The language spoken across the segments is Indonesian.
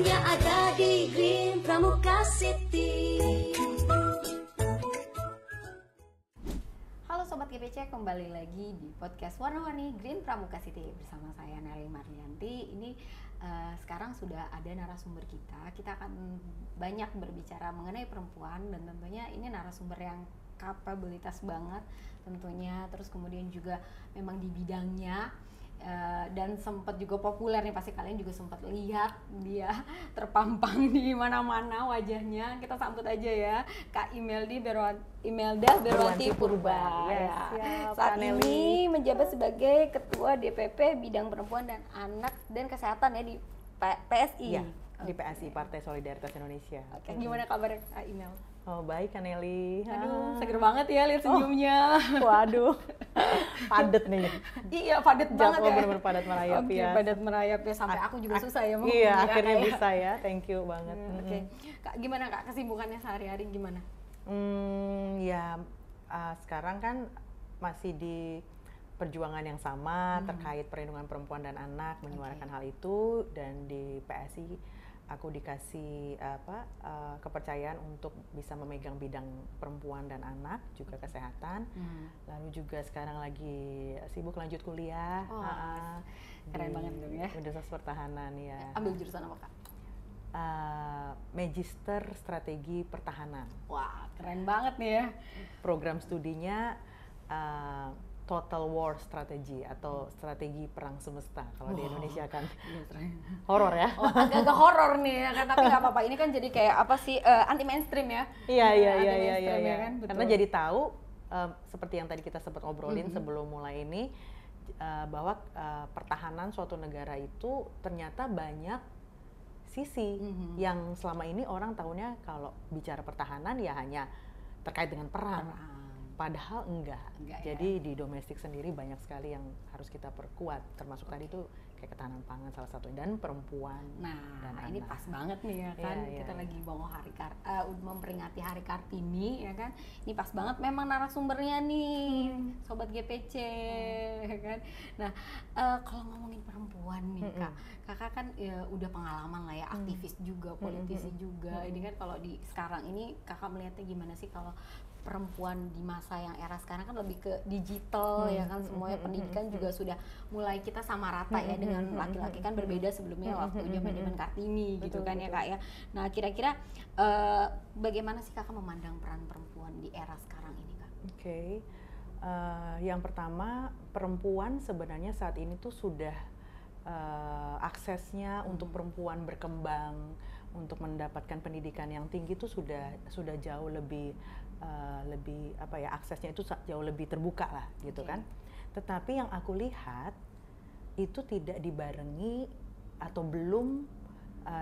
hanya ada di Green Pramuka City. Halo Sobat GPC, kembali lagi di podcast Warna-Warni Green Pramuka City bersama saya Nelly Marlianti. Ini sekarang sudah ada narasumber kita. Kita akan banyak berbicara mengenai perempuan dan tentunya ini narasumber yang kapabilitas banget tentunya. Terus kemudian juga memang di bidangnya dan sempat juga populer nih, pasti kalian juga sempat lihat dia terpampang di mana-mana wajahnya. Kita sambut aja ya Kak Imelda Berwanti Purba. Yes, Ya. Saat ini menjabat sebagai Ketua DPP Bidang Perempuan dan Anak dan Kesehatan ya di PSI. Ya, di PSI, Partai Solidaritas Indonesia. Oke, gimana kabar Kak Imel? Oh baik Kak Nelly. Aduh, seger banget ya lihat senyumnya. Waduh, padet nih. Iya, padat banget ya. Bener-bener padat merayap ya. Padat merayap ya, sampai aku juga susah ya mau. Iya, ngomong akhirnya Kak, bisa ya. Thank you banget. Oke. Kak, gimana Kak kesibukannya sehari-hari gimana? Sekarang kan masih di perjuangan yang sama terkait perlindungan perempuan dan anak, menyuarakan hal itu, dan di PSI aku dikasih kepercayaan untuk bisa memegang bidang perempuan dan anak, juga kesehatan. Lalu juga sekarang lagi sibuk lanjut kuliah. Keren banget dong ya. Universitas Pertahanan ya. Ambil jurusan apa Kak? Magister Strategi Pertahanan. Wah, keren banget nih ya. Program studinya Total War Strategy atau strategi perang semesta. Kalau di Indonesia kan horor ya. Oh, agak-agak horor nih ya kan, tapi nggak apa-apa. Ini kan jadi kayak apa sih, anti mainstream ya. Iya. Kan? Karena jadi tahu seperti yang tadi kita sempat obrolin sebelum mulai ini, bahwa pertahanan suatu negara itu ternyata banyak sisi yang selama ini orang tahunya kalau bicara pertahanan ya hanya terkait dengan perang. Padahal enggak jadi di domestik sendiri banyak sekali yang harus kita perkuat, termasuk tadi itu kayak ketahanan pangan salah satu, dan perempuan dan ini anak. Pas banget nih ya kan. Kita lagi bawa memperingati Hari Kartini ya kan. Ini pas banget memang narasumbernya nih Sobat GPC ya kan. Nah, kalau ngomongin perempuan nih Kakak kan ya udah pengalaman lah ya, aktivis juga, politisi juga. Ini kan kalau di sekarang ini Kakak melihatnya gimana sih kalau perempuan di masa yang era sekarang kan lebih ke digital ya kan, semuanya pendidikan juga sudah mulai kita sama rata ya dengan laki-laki kan berbeda sebelumnya waktu zaman Kartini gitu kan ya Kak ya. Nah, kira-kira bagaimana sih Kakak memandang peran perempuan di era sekarang ini Kak? Oke. Yang pertama, perempuan sebenarnya saat ini tuh sudah aksesnya untuk perempuan berkembang, untuk mendapatkan pendidikan yang tinggi itu sudah jauh lebih aksesnya itu jauh lebih terbuka lah gitu kan. Tetapi yang aku lihat itu tidak dibarengi atau belum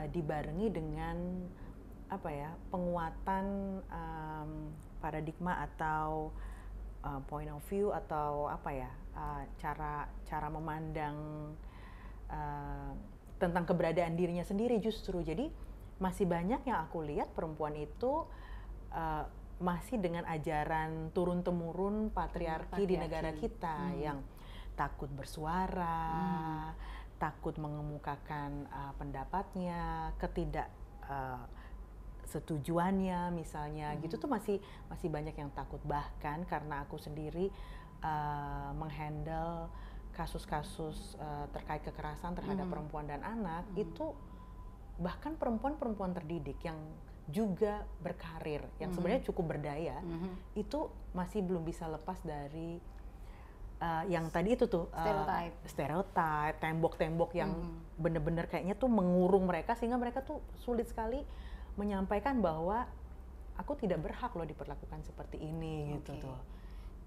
dibarengi dengan penguatan paradigma atau point of view atau cara memandang tentang keberadaan dirinya sendiri justru. Jadi masih banyak yang aku lihat perempuan itu masih dengan ajaran turun-temurun patriarki di negara kita yang takut bersuara, takut mengemukakan pendapatnya, setujuannya misalnya gitu tuh masih banyak yang takut. Bahkan karena aku sendiri menghandle kasus-kasus terkait kekerasan terhadap perempuan dan anak, itu bahkan perempuan terdidik yang juga berkarir, yang sebenarnya cukup berdaya, itu masih belum bisa lepas dari yang tadi itu tuh stereotip, tembok-tembok yang bener-bener kayaknya tuh mengurung mereka sehingga mereka tuh sulit sekali menyampaikan bahwa aku tidak berhak loh diperlakukan seperti ini gitu tuh.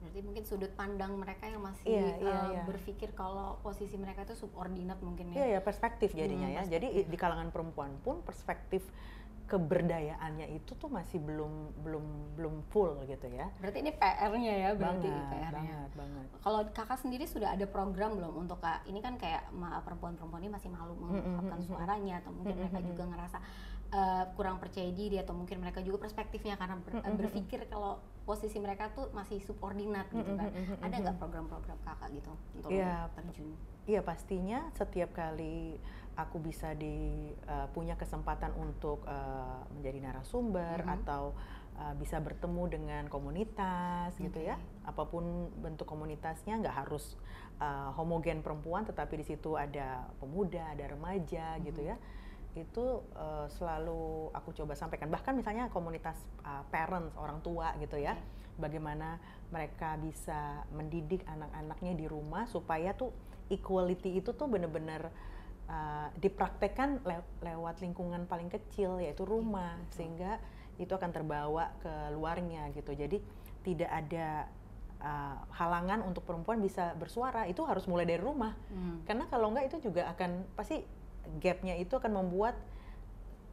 Berarti mungkin sudut pandang mereka yang masih berpikir kalau posisi mereka itu subordinat mungkin ya. Iya, perspektif jadinya ya. Jadi di kalangan perempuan pun perspektif keberdayaannya itu tuh masih belum full gitu ya. Berarti ini PR-nya ya, berarti PR-nya. Banget. Kalau Kakak sendiri sudah ada program belum untuk ini kan kayak perempuan-perempuan ini masih malu mengungkapkan suaranya, atau mungkin mereka juga ngerasa kurang percaya diri, atau mungkin mereka juga perspektifnya karena berpikir kalau posisi mereka tuh masih subordinat gitu kan. Ada nggak program-program Kakak gitu untuk terjun? Iya, pastinya setiap kali aku bisa punya kesempatan untuk menjadi narasumber atau bisa bertemu dengan komunitas gitu ya, apapun bentuk komunitasnya, nggak harus homogen perempuan, tetapi di situ ada pemuda, ada remaja gitu ya, itu selalu aku coba sampaikan. Bahkan misalnya komunitas parents, orang tua gitu ya, bagaimana mereka bisa mendidik anak-anaknya di rumah supaya tuh equality itu tuh benar-benar dipraktekkan lewat lingkungan paling kecil, yaitu rumah, sehingga itu akan terbawa ke luarnya gitu. Jadi tidak ada halangan untuk perempuan bisa bersuara, itu harus mulai dari rumah. Karena kalau enggak itu juga akan pasti gapnya itu akan membuat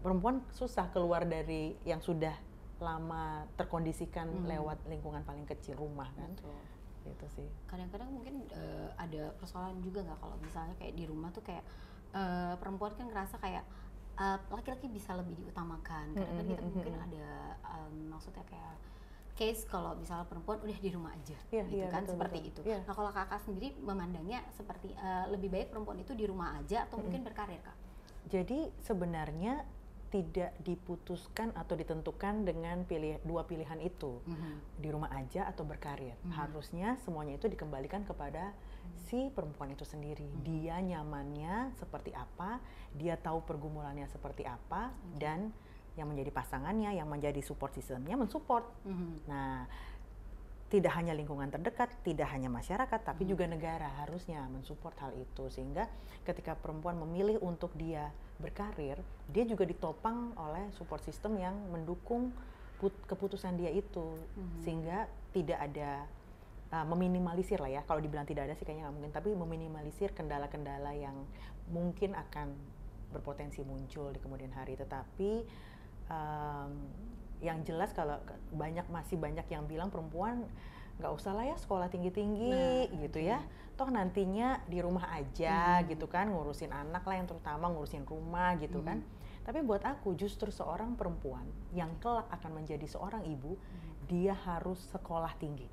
perempuan susah keluar dari yang sudah lama terkondisikan lewat lingkungan paling kecil, rumah kan. Gitu sih. Kadang-kadang mungkin ada persoalan juga nggak kalau misalnya kayak di rumah tuh kayak perempuan kan ngerasa kayak laki-laki bisa lebih diutamakan. Kadang-kadang kita mungkin ada maksudnya kayak case kalau misalnya perempuan udah di rumah aja, gitu kan, betul, seperti itu. Nah kalau kakak sendiri memandangnya seperti lebih baik perempuan itu di rumah aja atau mungkin berkarir, Kak? Jadi sebenarnya tidak diputuskan atau ditentukan dengan dua pilihan itu, di rumah aja atau berkarir. Harusnya semuanya itu dikembalikan kepada si perempuan itu sendiri. Dia nyamannya seperti apa, dia tahu pergumulannya seperti apa, dan yang menjadi pasangannya, yang menjadi support systemnya mensupport. Nah, tidak hanya lingkungan terdekat, tidak hanya masyarakat, tapi juga negara harusnya mensupport hal itu. Sehingga ketika perempuan memilih untuk dia berkarir, dia juga ditopang oleh support system yang mendukung keputusan dia itu. Sehingga tidak ada, meminimalisir lah ya, kalau dibilang tidak ada sih kayaknya nggak mungkin, tapi meminimalisir kendala-kendala yang mungkin akan berpotensi muncul di kemudian hari. Tetapi yang jelas kalau masih banyak yang bilang perempuan nggak usah lah ya sekolah tinggi-tinggi gitu ya, toh nantinya di rumah aja gitu kan, ngurusin anak lah, yang terutama ngurusin rumah gitu kan. Tapi buat aku justru seorang perempuan yang kelak akan menjadi seorang ibu, dia harus sekolah tinggi.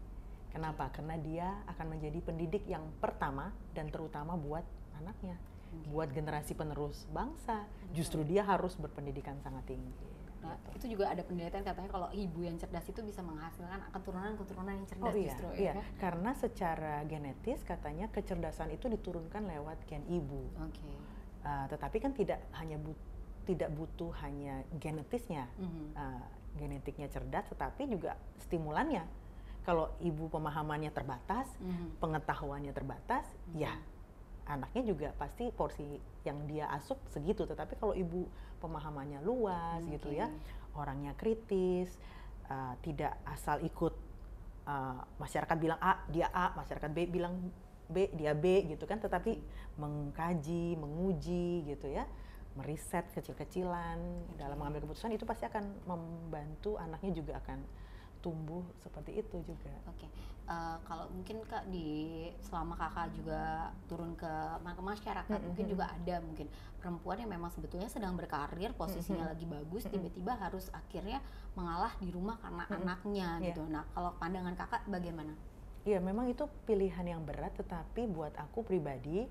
Kenapa? Karena dia akan menjadi pendidik yang pertama dan terutama buat anaknya, buat generasi penerus bangsa. Justru dia harus berpendidikan sangat tinggi. Nah, itu juga ada penelitian katanya kalau ibu yang cerdas itu bisa menghasilkan keturunan-keturunan yang cerdas justru. Iya, karena secara genetis katanya kecerdasan itu diturunkan lewat gen ibu. Tetapi kan tidak butuh hanya genetisnya, genetiknya cerdas, tetapi juga stimulannya. Kalau ibu pemahamannya terbatas, pengetahuannya terbatas, ya anaknya juga pasti porsi yang dia asup segitu. Tetapi kalau ibu pemahamannya luas gitu ya, orangnya kritis, tidak asal ikut masyarakat bilang A, dia A, masyarakat B bilang B, dia B gitu kan, tetapi mengkaji, menguji gitu ya, meriset kecil-kecilan dalam mengambil keputusan, itu pasti akan membantu anaknya juga akan tumbuh seperti itu juga. Kalau mungkin Kak selama Kakak juga turun ke masyarakat, mungkin juga ada mungkin perempuan yang memang sebetulnya sedang berkarir, posisinya lagi bagus, tiba-tiba harus akhirnya mengalah di rumah karena anaknya gitu. Nah, kalau pandangan Kakak bagaimana? Iya, memang itu pilihan yang berat, tetapi buat aku pribadi,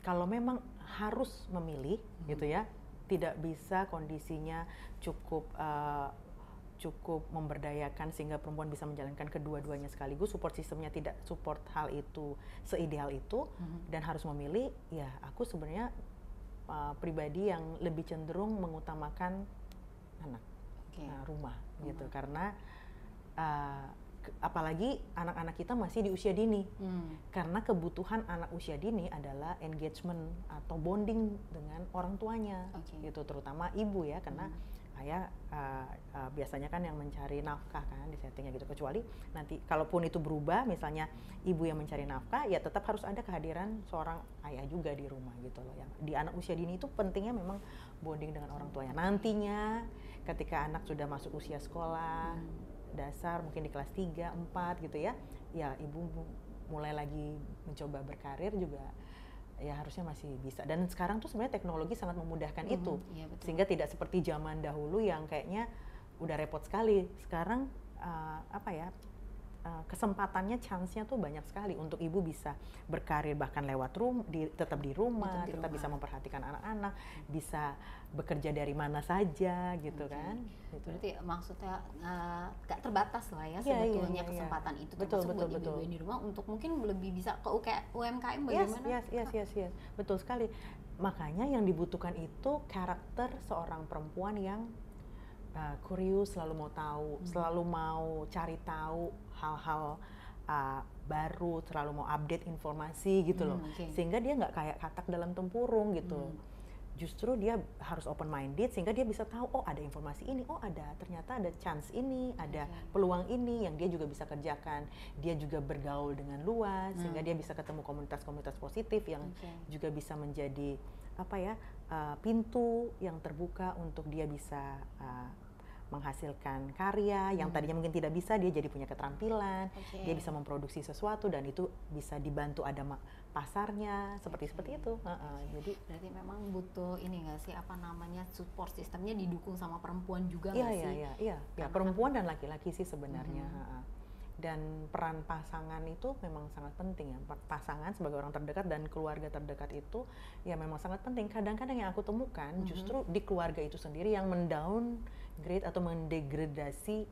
kalau memang harus memilih gitu ya, tidak bisa kondisinya cukup memberdayakan sehingga perempuan bisa menjalankan kedua-duanya sekaligus, support sistemnya tidak support hal itu seideal itu, dan harus memilih, ya aku sebenarnya pribadi yang lebih cenderung mengutamakan anak, rumah gitu, karena apalagi anak-anak kita masih di usia dini, karena kebutuhan anak usia dini adalah engagement atau bonding dengan orang tuanya, gitu, terutama ibu ya, karena ayah biasanya kan yang mencari nafkah kan di settingnya gitu. Kecuali nanti kalaupun itu berubah, misalnya ibu yang mencari nafkah, ya tetap harus ada kehadiran seorang ayah juga di rumah gitu loh. Yang di anak usia dini itu pentingnya memang bonding dengan orang tuanya. Nantinya ketika anak sudah masuk usia sekolah dasar, mungkin di kelas 3, 4 gitu ya, ya ibu mulai lagi mencoba berkarir juga, ya harusnya masih bisa. Dan sekarang tuh sebenarnya teknologi sangat memudahkan itu, sehingga tidak seperti zaman dahulu yang kayaknya udah repot sekali. Sekarang kesempatannya, chance-nya tuh banyak sekali untuk ibu bisa berkarir bahkan lewat tetap di rumah, tetap bisa memperhatikan anak-anak, bisa bekerja dari mana saja gitu kan. Gitu. Berarti maksudnya gak terbatas lah ya sebetulnya kesempatan itu termasuk buat ibu-ibu di rumah untuk mungkin lebih bisa ke UMKM bagaimana? Yes. Betul sekali. Makanya yang dibutuhkan itu karakter seorang perempuan yang kurius, selalu mau tahu, selalu mau cari tahu hal-hal baru, selalu mau update informasi gitu loh. Sehingga dia nggak kayak katak dalam tempurung gitu. Justru dia harus open minded sehingga dia bisa tahu, oh ada informasi ini, oh ternyata ada chance ini, ada peluang ini yang dia juga bisa kerjakan. Dia juga bergaul dengan luas sehingga dia bisa ketemu komunitas-komunitas positif yang juga bisa menjadi pintu yang terbuka untuk dia bisa menghasilkan karya yang tadinya mungkin tidak bisa, dia jadi punya keterampilan, dia bisa memproduksi sesuatu dan itu bisa dibantu ada pasarnya seperti itu. Jadi berarti memang butuh ini nggak sih support sistemnya didukung sama perempuan juga nggak sih? Iya, perempuan dan laki-laki sih sebenarnya. Dan peran pasangan itu memang sangat penting ya. Pasangan sebagai orang terdekat dan keluarga terdekat itu ya memang sangat penting. Kadang-kadang yang aku temukan justru di keluarga itu sendiri yang mendowngrade atau mendegradasi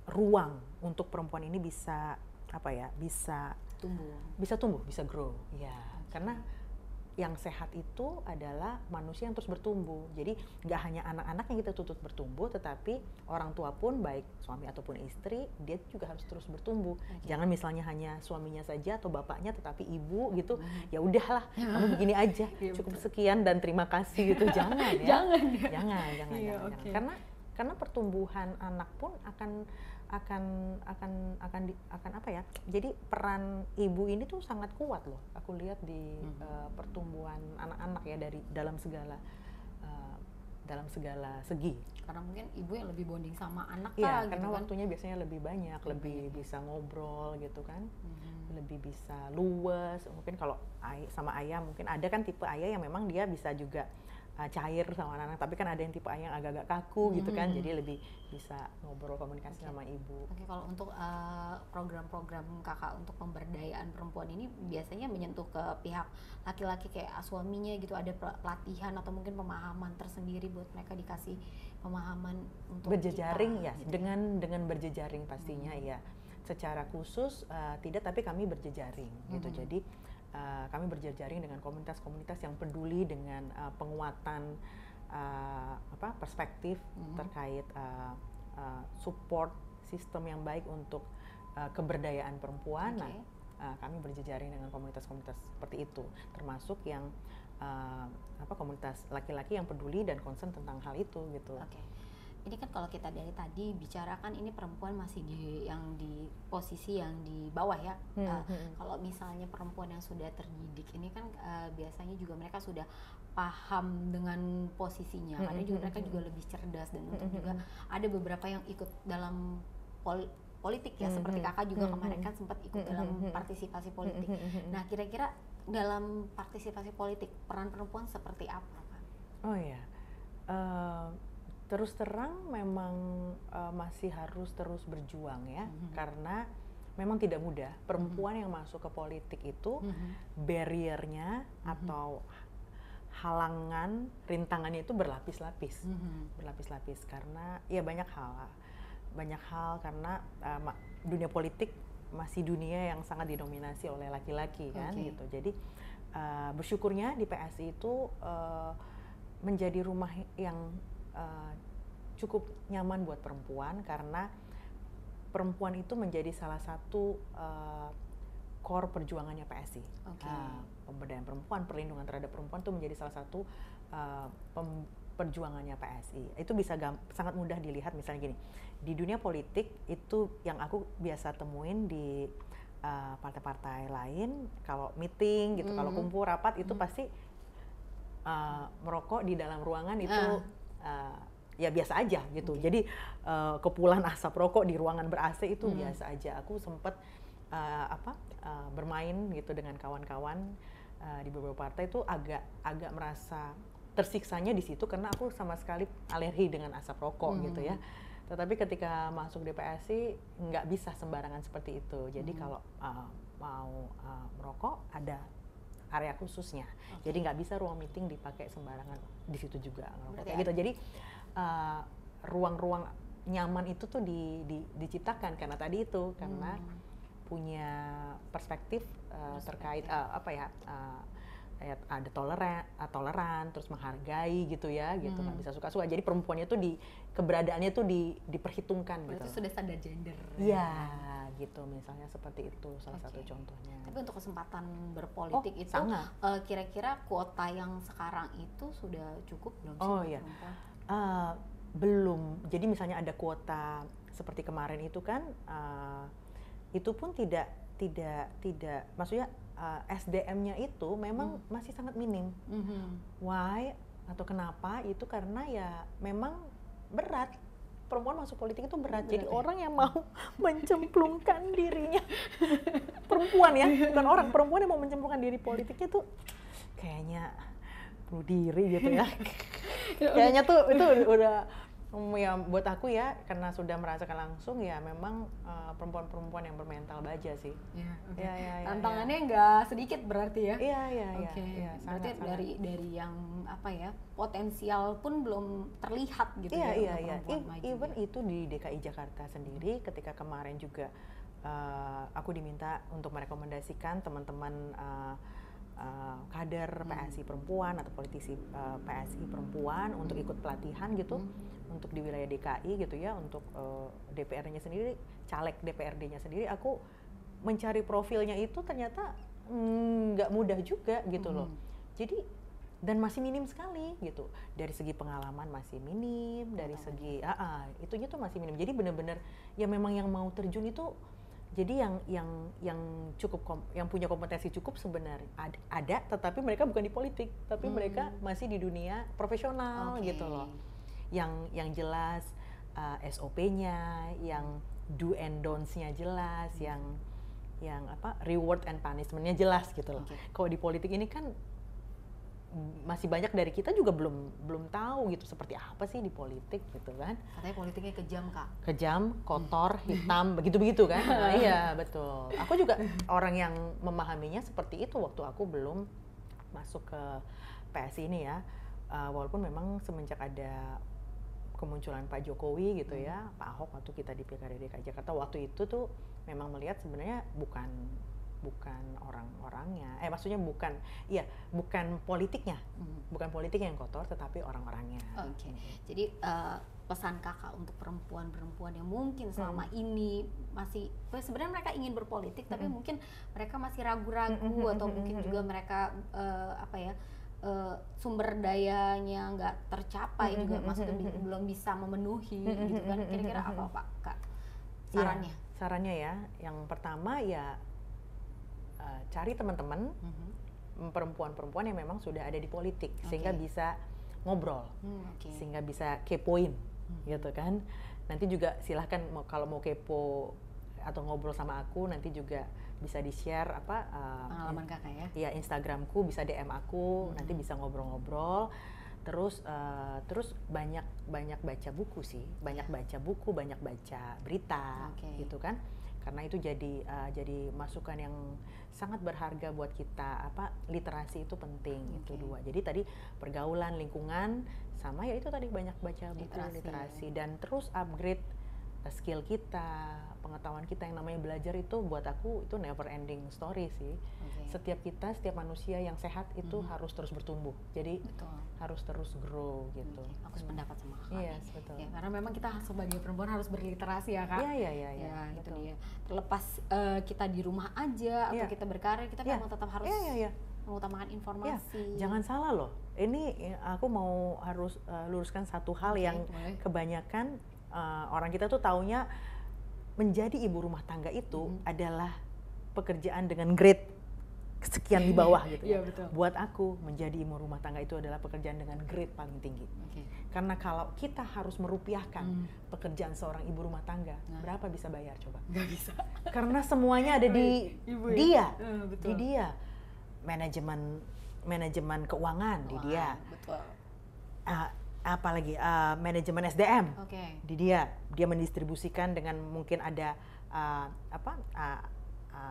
ruang untuk perempuan ini bisa tumbuh, bisa grow. Ya, karena yang sehat itu adalah manusia yang terus bertumbuh. Jadi nggak hanya anak-anak yang kita tuntut bertumbuh, tetapi orang tua pun baik suami ataupun istri, dia juga harus terus bertumbuh. Jangan misalnya hanya suaminya saja atau bapaknya, tetapi ibu gitu, ya udahlah, kamu begini aja, cukup sekian dan terima kasih gitu. Jangan ya. Jangan. Karena pertumbuhan anak pun akan jadi peran ibu ini tuh sangat kuat loh. Aku lihat di pertumbuhan anak-anak ya dari dalam segala segi. Karena mungkin ibu yang lebih bonding sama anak karena gitu kan? waktunya biasanya lebih banyak, lebih bisa ngobrol gitu kan, lebih bisa luwes. Mungkin kalau sama ayah mungkin ada kan tipe ayah yang memang dia bisa juga cair sama anak-anak, tapi kan ada yang tipe ayah yang agak-agak kaku gitu kan, jadi lebih bisa ngobrol komunikasi sama ibu. Kalau untuk program-program kakak untuk pemberdayaan perempuan ini biasanya menyentuh ke pihak laki-laki kayak suaminya gitu, ada pelatihan atau mungkin pemahaman tersendiri buat mereka dikasih pemahaman untuk berjejaring ya, gitu. dengan berjejaring pastinya ya. Secara khusus tidak, tapi kami berjejaring gitu. Jadi kami berjejaring dengan komunitas-komunitas yang peduli dengan penguatan perspektif terkait support sistem yang baik untuk keberdayaan perempuan. Kami berjejaring dengan komunitas-komunitas seperti itu, termasuk yang komunitas laki-laki yang peduli dan concern tentang hal itu gitu. Ini kan kalau kita dari tadi bicarakan ini perempuan masih di posisi yang di bawah ya. Kalau misalnya perempuan yang sudah terdidik ini kan biasanya juga mereka sudah paham dengan posisinya. Kadang juga mereka juga lebih cerdas dan untuk juga ada beberapa yang ikut dalam politik ya, seperti kakak juga kemarin kan sempat ikut dalam partisipasi politik. Nah, kira-kira dalam partisipasi politik peran perempuan seperti apa, Pak? Terus terang memang masih harus terus berjuang ya, karena memang tidak mudah. Perempuan yang masuk ke politik itu barriernya atau halangan, rintangannya itu berlapis-lapis, berlapis-lapis karena ya banyak hal karena dunia politik masih dunia yang sangat didominasi oleh laki-laki kan gitu. Jadi bersyukurnya di PSI itu menjadi rumah yang cukup nyaman buat perempuan, karena perempuan itu menjadi salah satu core perjuangannya PSI. Pemberdayaan perempuan, perlindungan terhadap perempuan itu menjadi salah satu perjuangannya PSI. Itu bisa sangat mudah dilihat misalnya gini, di dunia politik itu yang aku biasa temuin di partai-partai lain, kalau meeting gitu, kalau kumpul rapat itu pasti merokok di dalam ruangan itu ya biasa aja gitu. Jadi kepulan asap rokok di ruangan ber-AC itu biasa aja. Aku sempat bermain gitu dengan kawan-kawan di beberapa partai itu agak merasa tersiksanya di situ karena aku sama sekali alergi dengan asap rokok gitu ya. Tetapi ketika masuk di PSI nggak bisa sembarangan seperti itu. Jadi kalau mau merokok ada area khususnya. Jadi nggak bisa ruang meeting dipakai sembarangan di situ juga ngerokok kayak gitu. Jadi ruang-ruang nyaman itu tuh diciptakan karena tadi itu karena punya perspektif terkait ada toleran terus menghargai gitu ya gitu, nggak bisa suka-suka. Jadi perempuannya tuh keberadaannya tuh diperhitungkan. Berarti gitu. Sudah sadar gender. Iya gitu, misalnya seperti itu salah satu contohnya. Tapi untuk kesempatan berpolitik itu kira-kira kuota yang sekarang itu sudah cukup belum sih perempuan? Belum. Jadi misalnya ada kuota seperti kemarin itu kan itu pun tidak maksudnya SDM-nya itu memang masih sangat minim. Why atau kenapa? Itu karena ya memang berat. Perempuan masuk politik itu berat. Jadi orang yang mau mencemplungkan dirinya perempuan ya, bukan orang, perempuan yang mau mencemplungkan diri politiknya tuh kayaknya bunuh diri gitu ya. Kayaknya tuh itu udah ya buat aku ya, karena sudah merasakan langsung ya memang perempuan-perempuan yang bermental baja sih. Ya, tantangannya nggak sedikit berarti ya. Iya. Berarti dari yang apa ya, potensial pun belum terlihat gitu iya. perempuan maju. Even itu di DKI Jakarta sendiri ketika kemarin juga aku diminta untuk merekomendasikan teman-teman kader PSI perempuan atau politisi PSI perempuan untuk ikut pelatihan gitu untuk di wilayah DKI gitu ya, untuk DPRD-nya sendiri, caleg DPRD-nya sendiri. Aku mencari profilnya itu ternyata nggak mudah juga gitu loh. Jadi dan masih minim sekali gitu, dari segi pengalaman masih minim, dari segi itunya tuh masih minim. Jadi benar-benar ya memang yang mau terjun itu, jadi yang cukup yang punya kompetensi cukup sebenarnya ada, tetapi mereka bukan di politik, tapi mereka masih di dunia profesional gitu loh. Yang jelas SOP-nya, yang do and don'ts-nya jelas, yang apa reward and punishment-nya jelas gitu loh. Kalau di politik ini kan masih banyak dari kita juga belum tahu gitu seperti apa sih di politik gitu kan. Katanya politiknya kejam, Kak. Kejam, kotor, hitam, begitu-begitu kan. Nah, iya, betul. Aku juga orang yang memahaminya seperti itu waktu aku belum masuk ke PSI ini ya. Walaupun memang semenjak ada kemunculan Pak Jokowi gitu ya, Pak Ahok waktu kita di Pilkada DKI Jakarta waktu itu tuh memang melihat sebenarnya bukan orang-orangnya, maksudnya bukan politiknya, bukan politiknya yang kotor, tetapi orang-orangnya. Jadi pesan kakak untuk perempuan-perempuan yang mungkin selama ini masih sebenarnya mereka ingin berpolitik, tapi mungkin mereka masih ragu-ragu atau mungkin juga mereka sumber dayanya nggak tercapai juga, maksudnya belum bisa memenuhi gitu kan. Kira-kira apa Pak Kak sarannya? Sarannya ya, yang pertama ya cari teman-teman perempuan-perempuan yang memang sudah ada di politik, sehingga bisa ngobrol, sehingga bisa kepoin gitu kan. Nanti juga silahkan kalau mau kepo atau ngobrol sama aku, nanti juga bisa di-share pengalaman kakak ya. Iya, Instagramku bisa DM aku, nanti bisa ngobrol-ngobrol. Terus banyak baca buku sih, banyak baca buku, banyak baca berita gitu kan. Karena itu jadi masukan yang sangat berharga buat kita. Literasi itu penting, itu dua. Jadi tadi pergaulan, lingkungan, sama ya itu tadi banyak baca buku literasi dan terus upgrade skill kita, pengetahuan kita. Yang namanya belajar itu buat aku itu never ending story sih. Setiap manusia yang sehat itu harus terus bertumbuh. Jadi harus terus grow gitu. Aku sependapat sama kakak. Yes, betul. Ya, karena memang kita sebagai perempuan harus berliterasi ya Kak. Iya. Ya, itu dia. Terlepas kita di rumah aja atau kita berkarir, kita memang tetap harus mengutamakan informasi. Jangan salah loh. Ini aku harus luruskan satu hal yang kebanyakan orang kita tuh taunya menjadi ibu rumah tangga itu adalah pekerjaan dengan grade sekian di bawah gitu ya. Betul. Buat aku menjadi ibu rumah tangga itu adalah pekerjaan dengan grade paling tinggi. Karena kalau kita harus merupiahkan pekerjaan seorang ibu rumah tangga, berapa bisa bayar coba? Nggak bisa. Karena semuanya ada di Ibu, dia, betul. di dia. Manajemen keuangan di dia. Betul. apalagi manajemen SDM. Oke. Dia mendistribusikan dengan mungkin ada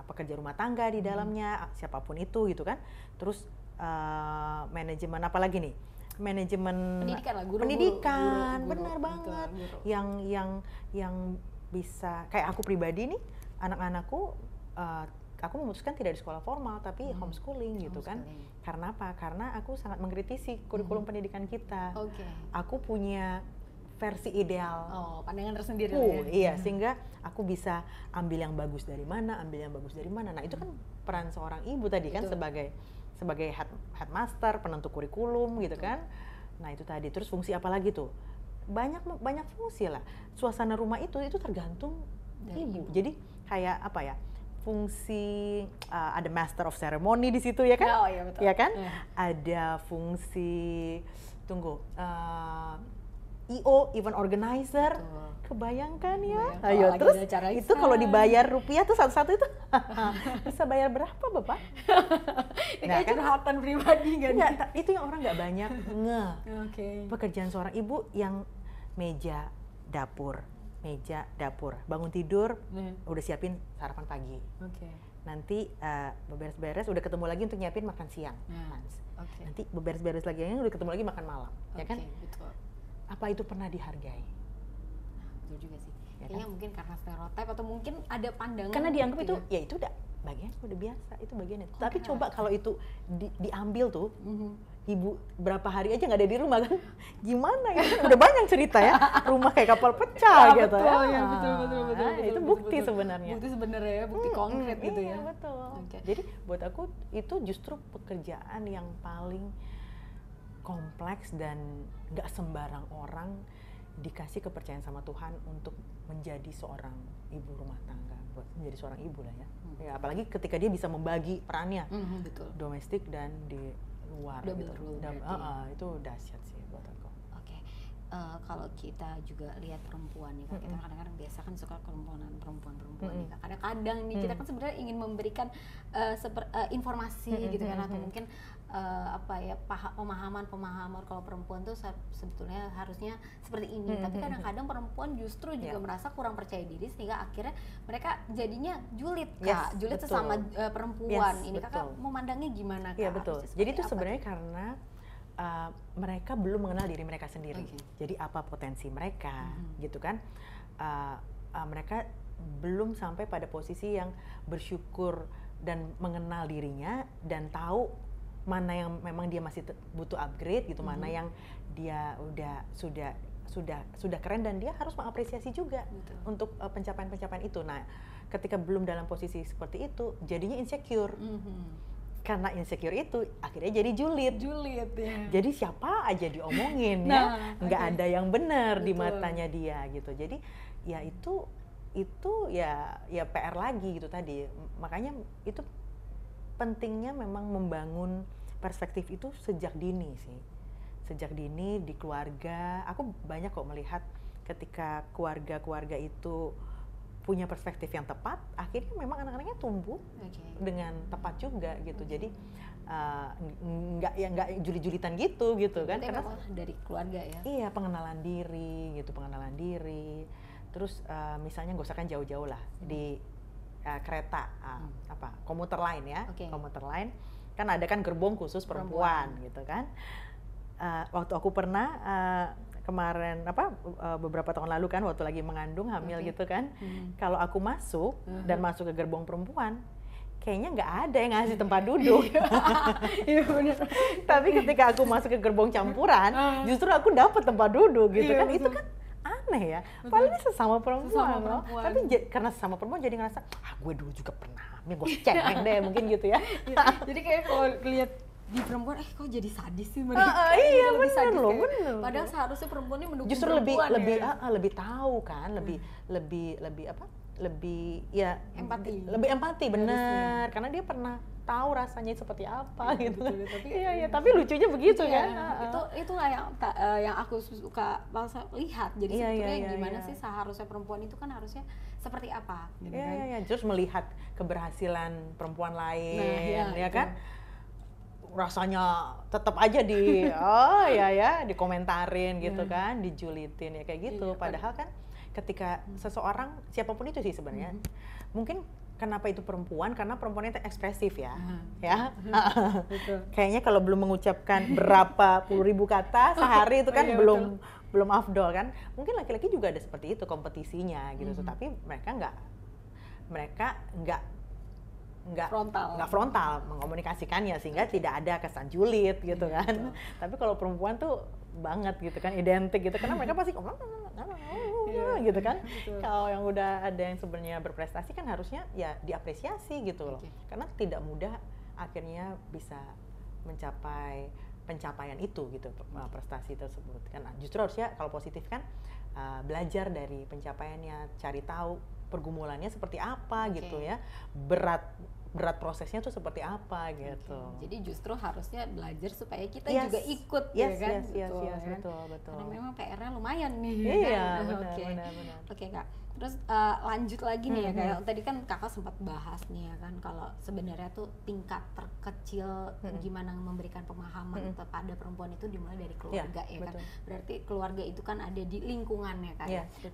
pekerja rumah tangga di dalamnya, siapapun itu gitu kan. Terus manajemen apa lagi nih? Manajemen Pendidikan lah, guru, pendidikan, guru, benar betul, banget. guru. Yang bisa kayak aku pribadi nih, anak-anakku aku memutuskan tidak di sekolah formal tapi homeschooling gitu kan. Karena apa? Karena aku sangat mengkritisi kurikulum pendidikan kita. Oke. Aku punya versi ideal. Oh, pandangan tersendiri lah ya. Iya, sehingga aku bisa ambil yang bagus dari mana, ambil yang bagus dari mana. Nah, itu kan peran seorang ibu tadi kan sebagai headmaster, penentu kurikulum gitu kan. Nah, itu tadi. Terus fungsi apa lagi tuh? Banyak fungsi lah. Suasana rumah itu tergantung dari ibu. Jadi kayak apa ya? Fungsi ada master of ceremony di situ ya kan? Oh, iya betul. Ya kan? Iya. Ada fungsi EO, event organizer. Betul. Kebayangkan ya? Kebayang. Ayo, Kalau terus lagi ada acara itu kalau dibayar rupiah tuh satu-satu itu bisa bayar berapa Bapak? Ini kayak curhatan pribadi kan? Enggak, itu yang orang nggak banyak ngeh. Oke. Pekerjaan seorang ibu yang meja dapur, bangun tidur udah siapin sarapan pagi. Oke. Nanti beberes-beres udah ketemu lagi untuk nyiapin makan siang. Oke. Nanti beberes-beres lagi udah ketemu lagi makan malam, ya kan? Betul. Apa itu pernah dihargai? Betul juga sih. Ya Kayaknya kan? mungkin karena stereotip atau mungkin ada pandangan. Karena dianggap gitu itu ya itu udah biasa, itu bagian itu. Tapi enggak. coba kalau itu diambil tuh, ibu berapa hari aja nggak ada di rumah kan? Gimana ya? Udah banyak cerita ya, rumah kayak kapal pecah gitu betul, ya. ya, betul. Itu bukti sebenarnya. Bukti sebenarnya ya, bukti konkret gitu ya. Iya betul. Oke. Jadi buat aku itu justru pekerjaan yang paling kompleks dan nggak sembarang orang dikasih kepercayaan sama Tuhan untuk menjadi seorang ibu rumah tangga, buat menjadi seorang ibu lah ya. Ya apalagi ketika dia bisa membagi perannya Betul. domestik dan di luar Double gitu. role berarti. Itu dahsyat sih buat aku. Oke. Kalau kita juga lihat perempuan nih, Kak, kita kadang-kadang biasa kan suka perempuan nih, Kak. Kadang-kadang nih kita kan sebenarnya ingin memberikan informasi gitu kan, atau mungkin pemahaman kalau perempuan tuh sebetulnya harusnya seperti ini. Tapi kadang-kadang perempuan justru juga merasa kurang percaya diri sehingga akhirnya mereka jadinya julid, Kak. Julid betul. sesama perempuan. Yes, Ini Kakak betul. memandangnya gimana, Kak? Iya betul. Harusnya Jadi seperti itu apa? sebenarnya karena mereka belum mengenal diri mereka sendiri. Oke. Jadi apa potensi mereka, gitu kan? Mereka belum sampai pada posisi yang bersyukur dan mengenal dirinya dan tahu mana yang memang dia masih butuh upgrade gitu, mana yang dia sudah keren dan dia harus mengapresiasi juga. Betul. Untuk pencapaian-pencapaian itu. Nah, ketika belum dalam posisi seperti itu, jadinya insecure. Karena insecure itu akhirnya jadi julid Julid ya. jadi siapa aja diomongin Nah, ya nggak ada yang benar di Betul. matanya dia gitu. Jadi ya itu ya PR lagi gitu tadi. Makanya itu pentingnya memang membangun perspektif itu sejak dini sih, sejak dini di keluarga. Aku banyak kok melihat ketika keluarga itu punya perspektif yang tepat, akhirnya memang anak-anaknya tumbuh dengan tepat juga gitu. Jadi nggak juli-julitan gitu kan? Karena dari keluarga ya. Iya, pengenalan diri. Terus misalnya nggak usah kan jauh-jauh lah di kereta komuter lain ya, komuter lain kan ada kan gerbong khusus perempuan gitu kan. Waktu aku pernah kemarin beberapa tahun lalu kan waktu lagi mengandung hamil gitu kan, kalau aku masuk dan masuk ke gerbong perempuan kayaknya nggak ada yang ngasih tempat duduk. Iya benar. Tapi ketika aku masuk ke gerbong campuran justru aku dapat tempat duduk gitu kan. Itu kan aneh ya, padahal ini sesama perempuan loh. Tapi karena sesama perempuan jadi ngerasa gue dulu juga pernah hamil, gue cengeng deh mungkin gitu ya. Jadi kayak kalau lihat di perempuan, kok jadi sadis sih mereka? Iya lebih benar sadis loh, kayak. benar. Padahal seharusnya perempuan ini mendukung justru perempuan lebih tahu kan, lebih ya lebih empati benar, karena dia pernah tahu rasanya seperti apa gitu. Betul, tapi tapi lucunya begitu kan. Itu yang aku suka lihat. Jadi sebetulnya gimana sih seharusnya perempuan itu kan harusnya seperti apa gitu kan. Terus melihat keberhasilan perempuan lain ya kan. rasanya tetap aja di oh ya dikomentarin gitu kan, dijulitin ya kayak gitu. Padahal kan ketika seseorang siapapun itu sih sebenarnya mungkin kenapa itu perempuan, karena perempuan itu ekspresif ya. Betul. Kayaknya kalau belum mengucapkan berapa puluh ribu kata sehari itu kan belum afdol kan. Mungkin laki-laki juga ada seperti itu kompetisinya gitu. Tapi mereka nggak frontal mengomunikasikannya sehingga tidak ada kesan julid gitu kan. Tapi kalau perempuan tuh banget gitu kan, identik gitu, karena mereka pasti gitu kan. Kalau yang udah ada yang sebenarnya berprestasi kan harusnya ya diapresiasi gitu loh. Karena tidak mudah akhirnya bisa mencapai pencapaian itu gitu, prestasi tersebut kan. Justru harusnya kalau positif kan belajar dari pencapaiannya, cari tahu pergumulannya seperti apa gitu ya, berat prosesnya tuh seperti apa gitu. Jadi justru harusnya belajar supaya kita juga ikut ya kan. Betul. Karena memang PR-nya lumayan nih. Iya, kan? benar. Oke Kak. Terus lanjut lagi nih ya, kayak tadi kan Kakak sempat bahas nih ya kan, kalau sebenarnya tuh tingkat terkecil gimana memberikan pemahaman kepada perempuan itu dimulai dari keluarga ya kan. Berarti keluarga itu kan ada di lingkungan ya Kak.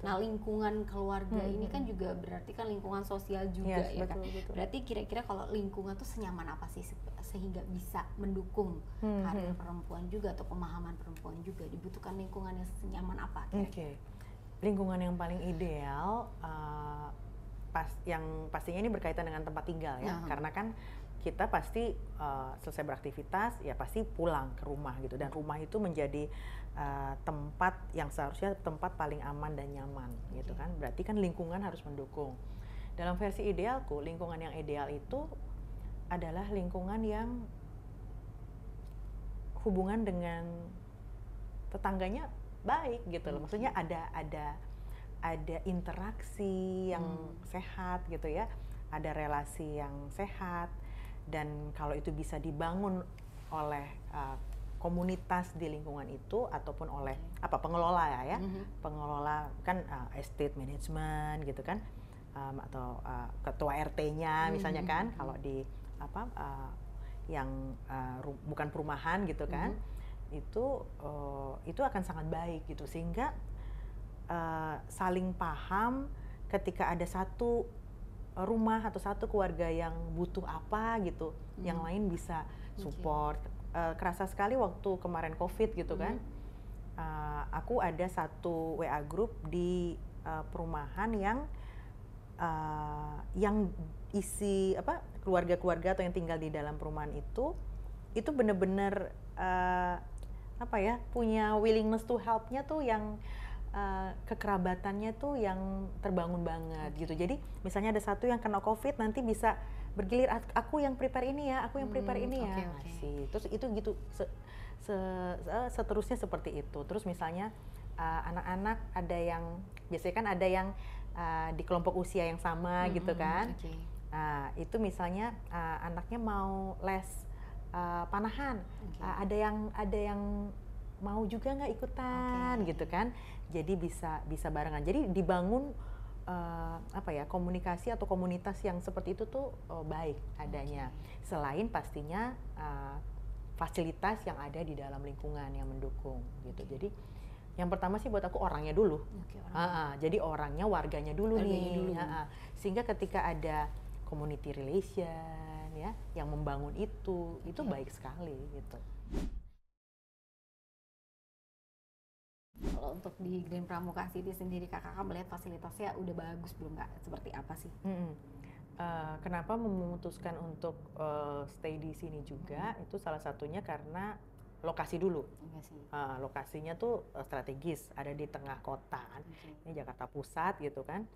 Nah lingkungan keluarga ini kan juga berarti kan lingkungan sosial juga ya kan. Berarti kira-kira kalau lingkungan tuh senyaman apa sih sehingga bisa mendukung karir perempuan juga atau pemahaman perempuan juga, dibutuhkan lingkungan yang senyaman apa kira-kira? Lingkungan yang paling ideal yang pastinya ini berkaitan dengan tempat tinggal ya, karena kan kita pasti selesai beraktivitas ya pasti pulang ke rumah gitu, dan rumah itu menjadi tempat yang seharusnya tempat paling aman dan nyaman gitu kan. Berarti kan lingkungan harus mendukung. Dalam versi idealku, lingkungan yang ideal itu adalah lingkungan yang hubungan dengan tetangganya baik gitu loh. Maksudnya ada interaksi yang sehat gitu ya, ada relasi yang sehat, dan kalau itu bisa dibangun oleh komunitas di lingkungan itu ataupun oleh pengelola ya, pengelola kan estate management gitu kan, atau ketua RT-nya misalnya kan, kalau di yang bukan perumahan gitu kan. Itu akan sangat baik gitu, sehingga saling paham ketika ada satu rumah atau satu keluarga yang butuh apa gitu, yang lain bisa support. Kerasa sekali waktu kemarin COVID gitu kan, aku ada satu WA group di perumahan yang isi keluarga-keluarga atau yang tinggal di dalam perumahan itu benar-benar punya willingness to help-nya tuh yang kekerabatannya tuh yang terbangun banget gitu. Jadi misalnya ada satu yang kena COVID, nanti bisa bergilir, aku yang prepare ini ya, aku yang prepare ini ya. Terus itu gitu seterusnya seperti itu. Terus misalnya anak-anak ada yang biasanya kan ada yang di kelompok usia yang sama gitu kan. Nah, itu misalnya anaknya mau les panahan, ada yang mau juga nggak ikutan gitu kan, jadi bisa barengan, jadi dibangun komunikasi atau komunitas yang seperti itu tuh baik adanya, selain pastinya fasilitas yang ada di dalam lingkungan yang mendukung gitu. Jadi yang pertama sih buat aku orangnya dulu, jadi orangnya, warganya dulu nih. Sehingga ketika ada community relation ya yang membangun itu baik sekali gitu. Kalau untuk di Green Pramuka City sendiri, kakak melihat fasilitasnya udah bagus belum Kak? Seperti apa sih? Kenapa memutuskan untuk stay di sini juga, itu salah satunya karena lokasi dulu. Lokasinya tuh strategis, ada di tengah kota kan. Ini Jakarta Pusat gitu kan,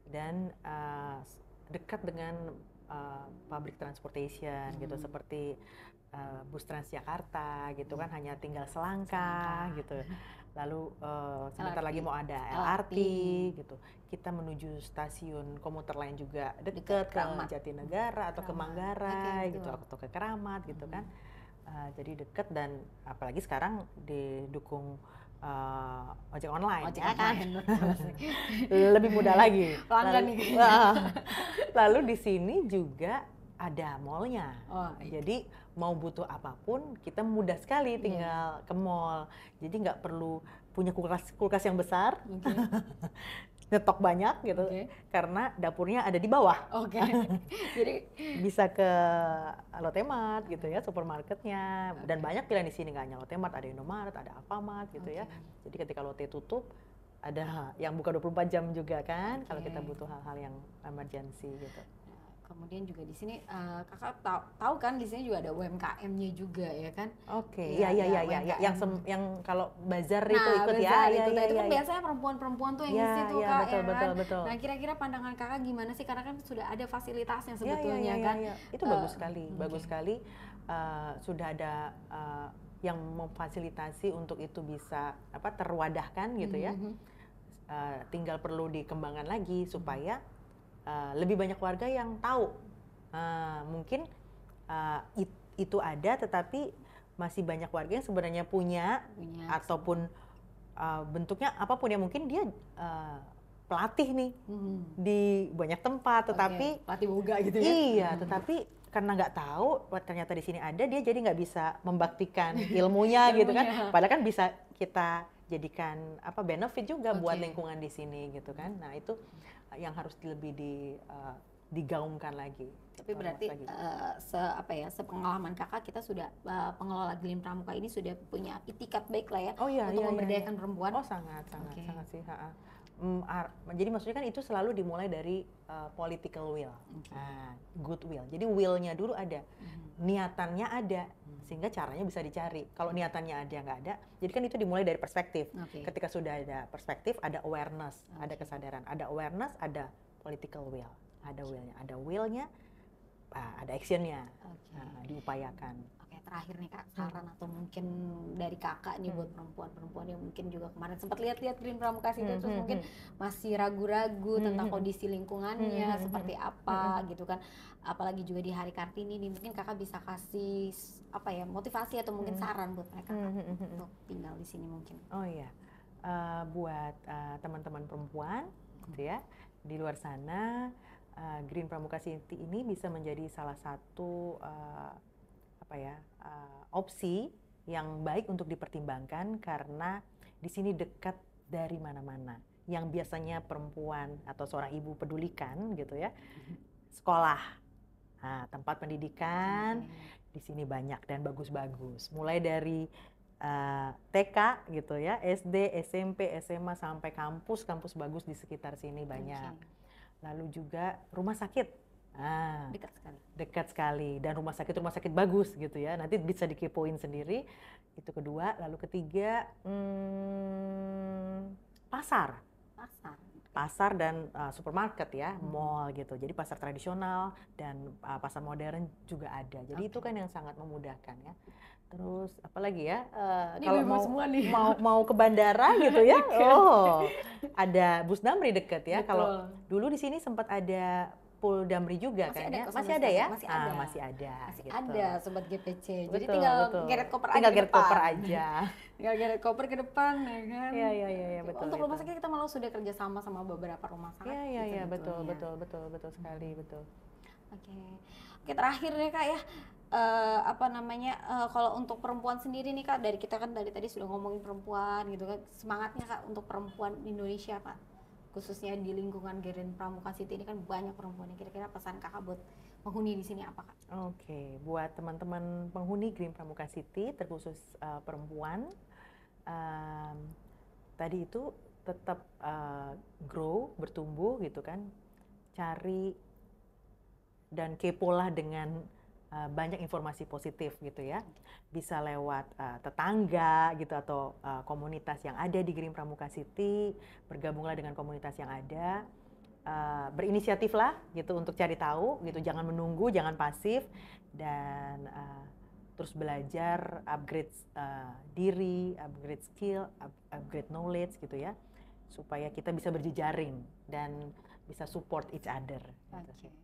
dan dekat dengan public transportation gitu, seperti bus Transjakarta gitu kan, hanya tinggal selangkah gitu. Lalu sebentar lagi mau ada LRT gitu. Kita menuju stasiun komuter lain juga dekat ke Jatinegara atau ke Manggarai gitu, atau ke Keramat gitu kan. Jadi dekat, dan apalagi sekarang didukung ojek online ya kan. Lebih mudah lagi. Lalu di sini juga ada mallnya. Oh, iya. Jadi mau butuh apapun kita mudah sekali tinggal ke mall. Jadi nggak perlu punya kulkas yang besar, Oke. nyetok banyak gitu, Oke. karena dapurnya ada di bawah. Oke. Jadi Bisa ke Lotte Mart gitu ya, supermarketnya, dan banyak pilihan di sini, nggak hanya Lotte Mart, ada Indomaret, ada Alfamart gitu ya. Jadi ketika Lotte tutup, ada yang buka 24 jam juga kan, kalau kita butuh hal-hal yang emergency gitu. kemudian juga di sini kakak tahu kan di sini juga ada UMKM-nya juga ya kan? Oke, Iya, iya, UMKM. yang kalau bazar itu Nah, ikut ya, bazar iya, itu, iya, itu kan iya. biasanya perempuan-perempuan tuh yang Iya, ngisi tuh iya, kak, betul, ya betul, kan? betul. Nah, kira-kira pandangan kakak gimana sih? Karena kan sudah ada fasilitasnya Iya, sebetulnya iya, kan? iya. Itu bagus sekali, bagus sekali. Sudah ada yang memfasilitasi untuk itu bisa terwadahkan gitu ya. Tinggal perlu dikembangkan lagi supaya lebih banyak warga yang tahu. Mungkin itu ada, tetapi masih banyak warga yang sebenarnya punya ataupun bentuknya apapun ya, mungkin dia pelatih nih di banyak tempat, tetapi pelatih boga gitu ya? Iya, tetapi karena nggak tahu ternyata di sini ada, dia jadi nggak bisa membaktikan ilmunya gitu kan. Padahal kan bisa kita jadikan benefit juga buat lingkungan di sini gitu kan. Nah itu yang harus lebih digaungkan lagi. Tapi berarti sepengalaman kakak, kita sudah pengelola Gleam Pramuka ini sudah punya itikat baik lah ya untuk memberdayakan perempuan. Oh sangat sih. Jadi maksudnya kan itu selalu dimulai dari political will, good will. Jadi willnya dulu ada, niatannya ada, sehingga caranya bisa dicari. Kalau niatannya ada nggak ada, jadi kan itu dimulai dari perspektif. Ketika sudah ada perspektif, ada awareness, ada kesadaran, ada awareness, ada political will, ada willnya, ada actionnya, diupayakan. Terakhir nih kak, saran atau mungkin dari kakak nih buat perempuan-perempuan yang mungkin juga kemarin sempat lihat-lihat Gleam Pramuka itu, terus mungkin masih ragu-ragu tentang kondisi lingkungannya seperti apa gitu kan, apalagi juga di Hari Kartini nih, mungkin kakak bisa kasih motivasi atau mungkin saran buat mereka untuk tinggal di sini mungkin. Oh iya, buat teman-teman perempuan gitu ya di luar sana, Gleam Pramuka City ini bisa menjadi salah satu opsi yang baik untuk dipertimbangkan, karena di sini dekat dari mana-mana. Yang biasanya perempuan atau seorang ibu pedulikan gitu ya, sekolah, tempat pendidikan di sini banyak dan bagus-bagus. Mulai dari TK gitu ya, SD, SMP, SMA sampai kampus bagus di sekitar sini banyak. Lalu juga rumah sakit. Dekat sekali, dan rumah sakit bagus gitu ya, nanti bisa dikepoin sendiri. Itu kedua. Lalu ketiga, pasar dan supermarket ya, mall gitu. Jadi pasar tradisional dan pasar modern juga ada. Jadi itu kan yang sangat memudahkan ya. Terus apalagi ya, kalau mau ke bandara gitu ya, ada Bus Damri deket ya. Kalau dulu di sini sempat ada Pool Damri juga kan ya? Masih ada ya? Masih ada Sobat GPC. Betul, jadi tinggal geret koper aja. Tinggal geret koper ke depan ya kan? Iya, betul. Untuk rumah sakit kita malah sudah kerjasama sama beberapa rumah sakit. Iya, betul sekali, betul. Oke, terakhir nih kak ya, kalau untuk perempuan sendiri nih kak, dari kita kan dari tadi sudah ngomongin perempuan gitu kan, semangatnya kak untuk perempuan Indonesia kak, khususnya di lingkungan Gleam Pramuka City ini kan banyak perempuan. Kira-kira pesan kakak buat penghuni di sini apa kak? Oke, buat teman-teman penghuni Gleam Pramuka City, terkhusus perempuan, tadi itu tetap grow, bertumbuh gitu kan, cari dan kepolah dengan banyak informasi positif gitu ya. Bisa lewat tetangga gitu, atau komunitas yang ada di Gleam Pramuka City. Bergabunglah dengan komunitas yang ada, berinisiatiflah gitu untuk cari tahu gitu, jangan menunggu, jangan pasif, dan terus belajar, upgrade diri, upgrade skill, upgrade knowledge gitu ya, supaya kita bisa berjejaring dan bisa support each other gitu.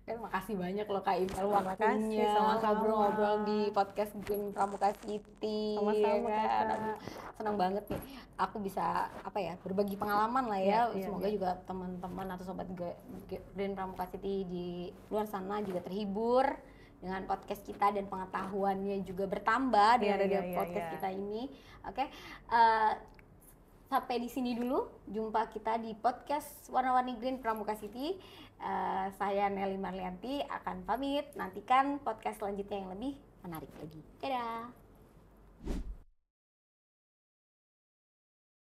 Kan makasih banyak loh Kak Imel Terima kasih, waktunya sama-sama. ngobrol-ngobrol di podcast Green Pramuka City. Sama-sama, ya kan? Kakak. Aduh, senang banget nih. Aku bisa berbagi pengalaman lah ya. Iya, Semoga iya. juga teman-teman atau sobat Green Pramuka City di luar sana juga terhibur dengan podcast kita dan pengetahuannya juga bertambah dengan Iya, ada iya, podcast iya. kita ini. Oke. Sampai di sini dulu, jumpa kita di podcast Warna-Warni Green Pramuka City. Saya Nelly Marlianti akan pamit, nantikan podcast selanjutnya yang lebih menarik lagi. Dadah!